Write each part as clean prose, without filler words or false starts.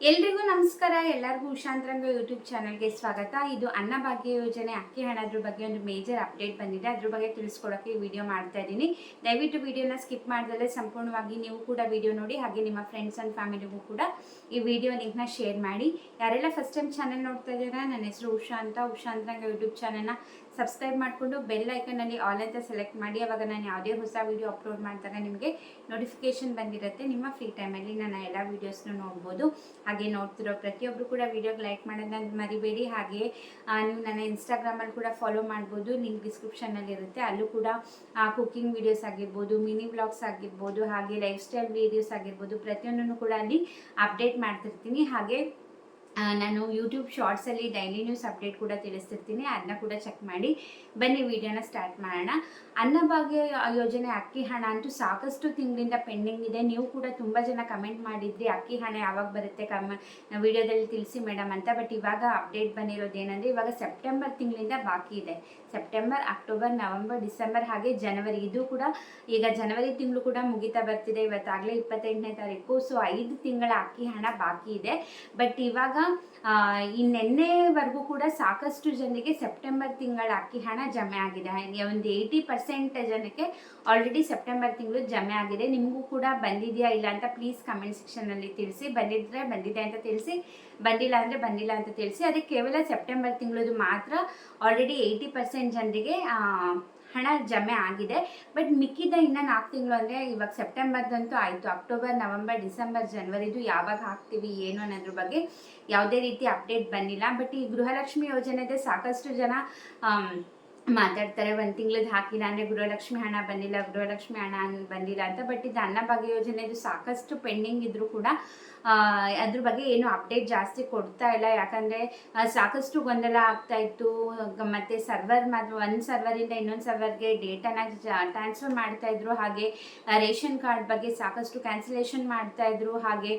ಎಲ್ರಿಗೂ ನಮಸ್ಕಾರ. ಎಲ್ಲರಿಗೂ ಉಷಾಂತರಂಗ ಯೂಟ್ಯೂಬ್ ಚಾನಲ್ಗೆ ಸ್ವಾಗತ. ಇದು ಅನ್ನಭಾಗ್ಯ ಯೋಜನೆ ಅಕ್ಕಿ ಹಣದ್ರ ಬಗ್ಗೆ ಒಂದು ಮೇಜರ್ ಅಪ್ಡೇಟ್ ಬಂದಿದೆ. ಅದ್ರ ಬಗ್ಗೆ ತಿಳಿಸ್ಕೊಡೋಕ್ಕೆ ಈ ವಿಡಿಯೋ ಮಾಡ್ತಾ ಇದ್ದೀನಿ. ದಯವಿಟ್ಟು ವಿಡಿಯೋನ ಸ್ಕಿಪ್ ಮಾಡ್ದಲ್ಲೇ ಸಂಪೂರ್ಣವಾಗಿ ನೀವು ಕೂಡ ವಿಡಿಯೋ ನೋಡಿ, ಹಾಗೆ ನಿಮ್ಮ ಫ್ರೆಂಡ್ಸ್ ಆ್ಯಂಡ್ ಫ್ಯಾಮಿಲಿಗೂ ಕೂಡ ಈ ವಿಡಿಯೋ ಲಿಂಕ್ನ ಶೇರ್ ಮಾಡಿ. ಯಾರೆಲ್ಲ ಫಸ್ಟ್ ಟೈಮ್ ಚಾನಲ್ ನೋಡ್ತಾ ಇದ್ದೀರಾ, ನನ್ನ ಹೆಸರು ಉಷಾಂತರಂಗ ಯೂಟ್ಯೂಬ್ ಚಾನಲ್ನ ಸಬ್ಸ್ಕ್ರೈಬ್ ಮಾಡಿಕೊಂಡು ಬೆಲ್ ಐಕನ್ನಲ್ಲಿ ಆಲ್ ಅಂತ ಸೆಲೆಕ್ಟ್ ಮಾಡಿ. ಅವಾಗ ನಾನು ಯಾವುದೇ ಹೊಸ ವಿಡಿಯೋ ಅಪ್ಲೋಡ್ ಮಾಡಿದಾಗ ನಿಮಗೆ ನೋಟಿಫಿಕೇಶನ್ ಬಂದಿರುತ್ತೆ. ನಿಮ್ಮ ಫ್ರೀ ಟೈಮಲ್ಲಿ ನಾನು ಎಲ್ಲ ವೀಡಿಯೋಸ್ನ ನೋಡ್ಬೋದು. ಹಾಗೆ ನೋಡ್ತಿರೋ ಪ್ರತಿಯೊಬ್ಬರು ಕೂಡ ವಿಡಿಯೋಗೆ ಲೈಕ್ ಮಾಡೋದನ್ನ ಮರಿಬೇಡಿ. ಹಾಗೆ ನೀವು ನನ್ನ ಇನ್ಸ್ಟಾಗ್ರಾಮಲ್ಲಿ ಕೂಡ ಫಾಲೋ ಮಾಡ್ಬೋದು, ಲಿಂಕ್ ಡಿಸ್ಕ್ರಿಪ್ಷನಲ್ಲಿ ಇರುತ್ತೆ. ಅಲ್ಲೂ ಕೂಡ ಕುಕ್ಕಿಂಗ್ ವೀಡಿಯೋಸ್ ಆಗಿರ್ಬೋದು, ಮಿನಿ ವ್ಲಾಗ್ಸ್ ಆಗಿರ್ಬೋದು, ಹಾಗೆ ಲೈಫ್ ಸ್ಟೈಲ್ ವೀಡಿಯೋಸ್ ಆಗಿರ್ಬೋದು, ಪ್ರತಿಯೊಂದನ್ನು ಕೂಡ ಅಲ್ಲಿ ಅಪ್ಡೇಟ್ ಮಾಡ್ತಿರ್ತೀನಿ. ಹಾಗೆ ನಾನು ಯೂಟ್ಯೂಬ್ ಶಾರ್ಟ್ಸಲ್ಲಿ ಡೈಲಿ ನ್ಯೂಸ್ ಅಪ್ಡೇಟ್ ಕೂಡ ತಿಳಿಸ್ತಿರ್ತೀನಿ, ಅದನ್ನ ಕೂಡ ಚೆಕ್ ಮಾಡಿ. ಬನ್ನಿ ವಿಡಿಯೋನ ಸ್ಟಾರ್ಟ್ ಮಾಡೋಣ. ಅನ್ನಭಾಗ್ಯ ಯೋಜನೆ ಅಕ್ಕಿ ಹಣ ಅಂತೂ ಸಾಕಷ್ಟು ತಿಂಗಳಿಂದ ಪೆಂಡಿಂಗ್ ಇದೆ. ನೀವು ಕೂಡ ತುಂಬ ಜನ ಕಮೆಂಟ್ ಮಾಡಿದ್ರಿ ಅಕ್ಕಿ ಹಣ ಯಾವಾಗ ಬರುತ್ತೆ ವಿಡಿಯೋದಲ್ಲಿ ತಿಳಿಸಿ ಮೇಡಮ್ ಅಂತ. ಬಟ್ ಇವಾಗ ಅಪ್ಡೇಟ್ ಬಂದಿರೋದೇನೆಂದರೆ, ಇವಾಗ ಸೆಪ್ಟೆಂಬರ್ ತಿಂಗಳಿಂದ ಬಾಕಿ ಇದೆ. ಸೆಪ್ಟೆಂಬರ್, ಅಕ್ಟೋಬರ್, ನವೆಂಬರ್, ಡಿಸೆಂಬರ್, ಹಾಗೆ ಜನವರಿ. ಇದು ಕೂಡ ಈಗ ಜನವರಿ ತಿಂಗಳು ಕೂಡ ಮುಗಿತಾ ಬರ್ತಿದೆ. ಇವತ್ತಾಗಲೇ 28ನೇ ತಾರೀಕು. ಸೊ 5 ತಿಂಗಳ ಅಕ್ಕಿ ಹಣ ಬಾಕಿ ಇದೆ. ಬಟ್ ಇವಾಗ ನೆನ್ನೆವರೆಗೂ ಕೂಡ ಸಾಕಷ್ಟು ಜನರಿಗೆ ಸೆಪ್ಟೆಂಬರ್ ತಿಂಗಳ ಅಕ್ಕಿ ಹಣ ಜಮೆ ಆಗಿದೆ. ಒಂದು 80% ಜನಕ್ಕೆ ಆಲ್ರೆಡಿ ಸೆಪ್ಟೆಂಬರ್ ತಿಂಗಳು ಜಮೆ ಆಗಿದೆ. ನಿಮಗೂ ಕೂಡ ಬಂದಿದೆಯಾ ಇಲ್ಲ ಅಂತ ಪ್ಲೀಸ್ ಕಮೆಂಟ್ ಸೆಕ್ಷನಲ್ಲಿ ತಿಳಿಸಿ. ಬಂದಿದ್ರೆ ಬಂದಿದೆ ಅಂತ ತಿಳಿಸಿ, ಬಂದಿಲ್ಲ ಅಂದರೆ ಬಂದಿಲ್ಲ ಅಂತ ತಿಳಿಸಿ. ಅದಕ್ಕೆ ಕೇವಲ ಸೆಪ್ಟೆಂಬರ್ ತಿಂಗಳದು ಮಾತ್ರ ಆಲ್ರೆಡಿ 80% ಜನರಿಗೆ ಹಣ ಜಮೆ ಆಗಿದೆ. ಬಟ್ ಮಿಕ್ಕಿದ ಇನ್ನು 4 ತಿಂಗಳು ಅಂದರೆ ಇವಾಗ ಸೆಪ್ಟೆಂಬರ್ದಂತೂ ಆಯಿತು. ಅಕ್ಟೋಬರ್, ನವೆಂಬರ್, ಡಿಸೆಂಬರ್, ಜನವರಿದು ಯಾವಾಗ ಹಾಕ್ತೀವಿ ಏನು ಅನ್ನೋದ್ರ ಬಗ್ಗೆ ಯಾವುದೇ ರೀತಿ ಅಪ್ಡೇಟ್ ಬಂದಿಲ್ಲ. ಬಟ್ ಈ ಗೃಹಲಕ್ಷ್ಮಿ ಯೋಜನೆದೆ ಸಾಕಷ್ಟು ಜನ ಮಾತಾಡ್ತಾರೆ, 1 ತಿಂಗಳದ್ದು ಹಾಕಿಲ್ಲ ಅಂದರೆ ಗೃಹಲಕ್ಷ್ಮಿ ಹಣ ಬಂದಿಲ್ಲ, ಗೃಹಲಕ್ಷ್ಮಿ ಹಣ ಬಂದಿಲ್ಲ ಅಂತ. ಬಟ್ ಇದು ಅನ್ನಭಾಗ್ಯ ಯೋಜನೆದು ಸಾಕಷ್ಟು ಪೆಂಡಿಂಗ್ ಇದ್ದರೂ ಕೂಡ ಅದ್ರ ಬಗ್ಗೆ ಏನು ಅಪ್ಡೇಟ್ ಜಾಸ್ತಿ ಕೊಡ್ತಾ ಇಲ್ಲ. ಯಾಕಂದರೆ ಸಾಕಷ್ಟು ಗೊಂದಲ ಆಗ್ತಾ ಇತ್ತು. ಮತ್ತು ಸರ್ವರ್ ಮಾತ್ರ ಒಂದು ಸರ್ವರಿಂದ ಇನ್ನೊಂದು ಸರ್ವರ್ಗೆ ಡೇಟನ್ನು ಟ್ರಾನ್ಸ್ಫರ್ ಮಾಡ್ತಾಯಿದ್ರು. ಹಾಗೆ ರೇಷನ್ ಕಾರ್ಡ್ ಬಗ್ಗೆ ಸಾಕಷ್ಟು ಕ್ಯಾನ್ಸಲೇಷನ್ ಮಾಡ್ತಾಯಿದ್ರು. ಹಾಗೆ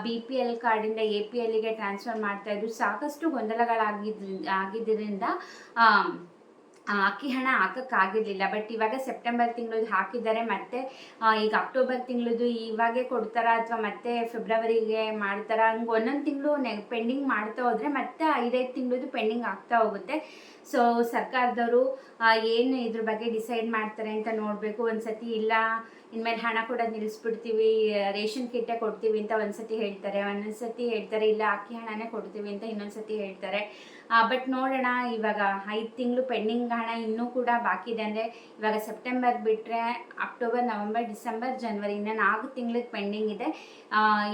BPL ಕಾರ್ಡಿಂದ APLಗೆ ಟ್ರಾನ್ಸ್ಫರ್ ಮಾಡ್ತಾಯಿದ್ರು. ಸಾಕಷ್ಟು ಗೊಂದಲಗಳಾಗಿದ್ದರಿಂದ ಅಕ್ಕಿ ಹಣ ಹಾಕೋಕ್ಕಾಗಿರಲಿಲ್ಲ. ಬಟ್ ಇವಾಗ ಸೆಪ್ಟೆಂಬರ್ ತಿಂಗಳದ್ದು ಹಾಕಿದ್ದಾರೆ. ಮತ್ತು ಈಗ ಅಕ್ಟೋಬರ್ ತಿಂಗಳದ್ದು ಇವಾಗೇ ಕೊಡ್ತಾರಾ ಅಥವಾ ಮತ್ತೆ ಫೆಬ್ರವರಿಗೆ ಮಾಡ್ತಾರಾ, ಹಂಗೆ ಒಂದೊಂದು ತಿಂಗಳು ಪೆಂಡಿಂಗ್ ಮಾಡ್ತಾ ಹೋದರೆ ಮತ್ತೆ 5 ತಿಂಗಳದ್ದು ಪೆಂಡಿಂಗ್ ಆಗ್ತಾ ಹೋಗುತ್ತೆ. ಸೊ ಸರ್ಕಾರದವರು ಏನು ಇದ್ರ ಬಗ್ಗೆ ಡಿಸೈಡ್ ಮಾಡ್ತಾರೆ ಅಂತ ನೋಡಬೇಕು. ಒಂದು ಸತಿ ಇಲ್ಲ ಇನ್ಮೇಲೆ ಹಣ ಕೊಡೋದು ನಿಲ್ಲಿಸ್ಬಿಡ್ತೀವಿ, ರೇಷನ್ ಕಿಟ್ಟೇ ಕೊಡ್ತೀವಿ ಅಂತ ಒಂದ್ಸತಿ ಹೇಳ್ತಾರೆ, ಒಂದೊಂದು ಸತಿ ಹೇಳ್ತಾರೆ ಇಲ್ಲ ಅಕ್ಕಿ ಹಣನೇ ಕೊಡ್ತೀವಿ ಅಂತ ಇನ್ನೊಂದು ಸತಿ ಹೇಳ್ತಾರೆ. ಬಟ್ ನೋಡೋಣ. ಇವಾಗ 5 ತಿಂಗಳು ಪೆಂಡಿಂಗ್ ಹಣ ಇನ್ನೂ ಕೂಡ ಬಾಕಿ ಇದೆ. ಅಂದರೆ ಇವಾಗ ಸೆಪ್ಟೆಂಬರ್ ಬಿಟ್ಟರೆ ಅಕ್ಟೋಬರ್, ನವೆಂಬರ್, ಡಿಸೆಂಬರ್, ಜನವರಿ ಇನ್ನು 4 ತಿಂಗಳಿಗೆ ಪೆಂಡಿಂಗ್ ಇದೆ.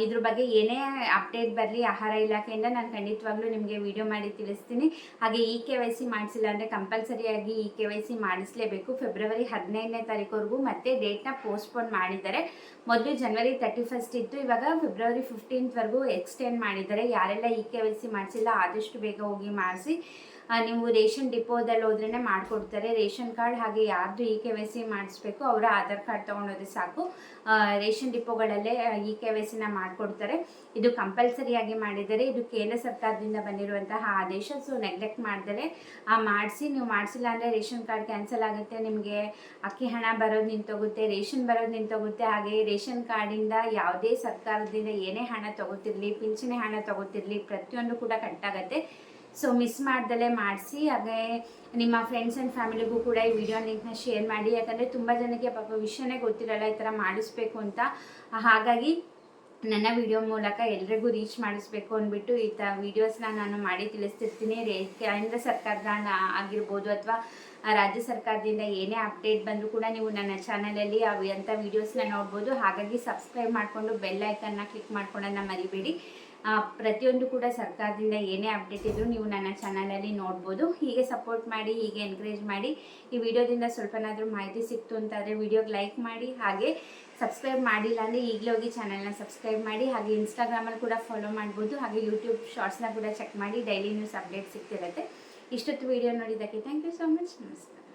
ಇದ್ರ ಬಗ್ಗೆ ಏನೇ ಅಪ್ಡೇಟ್ ಬರಲಿ ಆಹಾರ ಇಲಾಖೆಯಿಂದ ನಾನು ಖಂಡಿತವಾಗ್ಲೂ ನಿಮಗೆ ವಿಡಿಯೋ ಮಾಡಿ ತಿಳಿಸ್ತೀನಿ. ಹಾಗೆ KYC ಮಾಡಿಸಿಲ್ಲ ಅಂದರೆ ಕಂಪಲ್ಸರಿಯಾಗಿ KYC ಮಾಡಿಸಲೇಬೇಕು. ಫೆಬ್ರವರಿ 15ನೇ ತಾರೀಕುವರೆಗೂ ಮತ್ತೆ ಡೇಟ್ನ ಪೋಸ್ಟ್ಪೋನ್ ಮಾಡಿದ್ದಾರೆ. ಮೊದಲು ಜನವರಿ 31 ಇತ್ತು, ಇವಾಗ ಫೆಬ್ರವರಿ 15ವರೆಗೂ ಎಕ್ಸ್ಟೆಂಡ್ ಮಾಡಿದ್ದಾರೆ. ಯಾರೆಲ್ಲ KYC ಮಾಡಿಸಿಲ್ಲ ಆದಷ್ಟು ಬೇಗ ಹೋಗಿ ಮಾಡಿಸಿ. ನೀವು ರೇಷನ್ ಡಿಪೋದಲ್ಲಿ ಹೋದ್ರೇ ಮಾಡಿಕೊಡ್ತಾರೆ. ರೇಷನ್ ಕಾರ್ಡ್ ಹಾಗೆ ಯಾರ್ದು KYC ಮಾಡಿಸ್ಬೇಕು ಅವರ ಆಧಾರ್ ಕಾರ್ಡ್ ತೊಗೊಂಡೋದ್ರೆ ಸಾಕು, ರೇಷನ್ ಡಿಪೋಗಳಲ್ಲೇ KYCನ ಮಾಡಿಕೊಡ್ತಾರೆ. ಇದು ಕಂಪಲ್ಸರಿಯಾಗಿ ಮಾಡಿದ್ದಾರೆ. ಇದು ಕೇಂದ್ರ ಸರ್ಕಾರದಿಂದ ಬಂದಿರುವಂತಹ ಆದೇಶ. ಸೊ ನೆಗ್ಲೆಕ್ಟ್ ಮಾಡ್ದಲೇ ಮಾಡಿಸಿ. ನೀವು ಮಾಡಿಸಿಲ್ಲ ಅಂದರೆ ರೇಷನ್ ಕಾರ್ಡ್ ಕ್ಯಾನ್ಸಲ್ ಆಗುತ್ತೆ, ನಿಮಗೆ ಅಕ್ಕಿ ಹಣ ಬರೋದು ನಿಂತೋಗುತ್ತೆ, ರೇಷನ್ ಬರೋದು ನಿಂತೋಗುತ್ತೆ. ಹಾಗೆ ರೇಷನ್ ಕಾರ್ಡಿಂದ ಯಾವುದೇ ಸರ್ಕಾರದಿಂದ ಏನೇ ಹಣ ತೊಗೋತಿರಲಿ, ಪಿಂಚಣಿ ಹಣ ತೊಗೋತಿರಲಿ, ಪ್ರತಿಯೊಂದು ಕೂಡ ಕಟ್ಟಾಗುತ್ತೆ. ಸೊ ಮಿಸ್ ಮಾಡ್ದಲೇ ಮಾಡಿಸಿ. ಹಾಗೆ ನಿಮ್ಮ ಫ್ರೆಂಡ್ಸ್ ಆ್ಯಂಡ್ ಫ್ಯಾಮಿಲಿಗೂ ಕೂಡ ಈ ವಿಡಿಯೋ ಲಿಂಕ್ನ ಶೇರ್ ಮಾಡಿ. ಯಾಕಂದರೆ ತುಂಬ ಜನಕ್ಕೆ ಪಾಪ ವಿಷಯನೇ ಗೊತ್ತಿರಲ್ಲ ಈ ಥರ ಮಾಡಿಸ್ಬೇಕು ಅಂತ. ಹಾಗಾಗಿ ನನ್ನ ವಿಡಿಯೋ ಮೂಲಕ ಎಲ್ರಿಗೂ ರೀಚ್ ಮಾಡಿಸ್ಬೇಕು ಅಂದ್ಬಿಟ್ಟು ಈ ವೀಡಿಯೋಸ್ನ ನಾನು ಮಾಡಿ ತಿಳಿಸ್ತಿರ್ತೀನಿ. ಕೇಂದ್ರ ಸರ್ಕಾರದ ಆಗಿರ್ಬೋದು ಅಥವಾ ರಾಜ್ಯ ಸರ್ಕಾರದಿಂದ ಏನೇ ಅಪ್ಡೇಟ್ ಬಂದರೂ ಕೂಡ ನೀವು ನನ್ನ ಚಾನಲಲ್ಲಿ ಅಂಥ ವೀಡಿಯೋಸ್ನ ನೋಡ್ಬೋದು. ಹಾಗಾಗಿ ಸಬ್ಸ್ಕ್ರೈಬ್ ಮಾಡಿಕೊಂಡು ಬೆಲ್ ಐಕನ್ನ ಕ್ಲಿಕ್ ಮಾಡ್ಕೊಳ್ಳೋದನ್ನ ಮರಿಬೇಡಿ. ಪ್ರತಿಯೊಂದು ಕೂಡ ಸರ್ಕಾರದಿಂದ ಏನೇ ಅಪ್ಡೇಟ್ ಇದ್ದರೂ ನೀವು ನನ್ನ ಚಾನಲಲ್ಲಿ ನೋಡ್ಬೋದು. ಹೀಗೆ ಸಪೋರ್ಟ್ ಮಾಡಿ, ಹೀಗೆ ಎನ್ಕರೇಜ್ ಮಾಡಿ. ಈ ವಿಡಿಯೋದಿಂದ ಸ್ವಲ್ಪನಾದರೂ ಮಾಹಿತಿ ಸಿಕ್ತು ಅಂತಾದರೆ ವಿಡಿಯೋಗೆ ಲೈಕ್ ಮಾಡಿ. ಹಾಗೆ ಸಬ್ಸ್ಕ್ರೈಬ್ ಮಾಡಿಲ್ಲ ಅಂದರೆ ಈಗಲೇ ಹೋಗಿ ಚಾನಲ್ನ ಸಬ್ಸ್ಕ್ರೈಬ್ ಮಾಡಿ. ಹಾಗೆ ಇನ್ಸ್ಟಾಗ್ರಾಮಲ್ಲಿ ಕೂಡ ಫಾಲೋ ಮಾಡ್ಬೋದು. ಹಾಗೆ ಯೂಟ್ಯೂಬ್ ಶಾರ್ಟ್ಸ್ನ ಕೂಡ ಚೆಕ್ ಮಾಡಿ, ಡೈಲಿ ನ್ಯೂಸ್ ಅಪ್ಡೇಟ್ ಸಿಗ್ತಿರುತ್ತೆ. ಇಷ್ಟೊತ್ತು ವಿಡಿಯೋ ನೋಡಿದ್ದಕ್ಕೆ ಥ್ಯಾಂಕ್ ಯು ಸೊ ಮಚ್. ನಮಸ್ಕಾರ.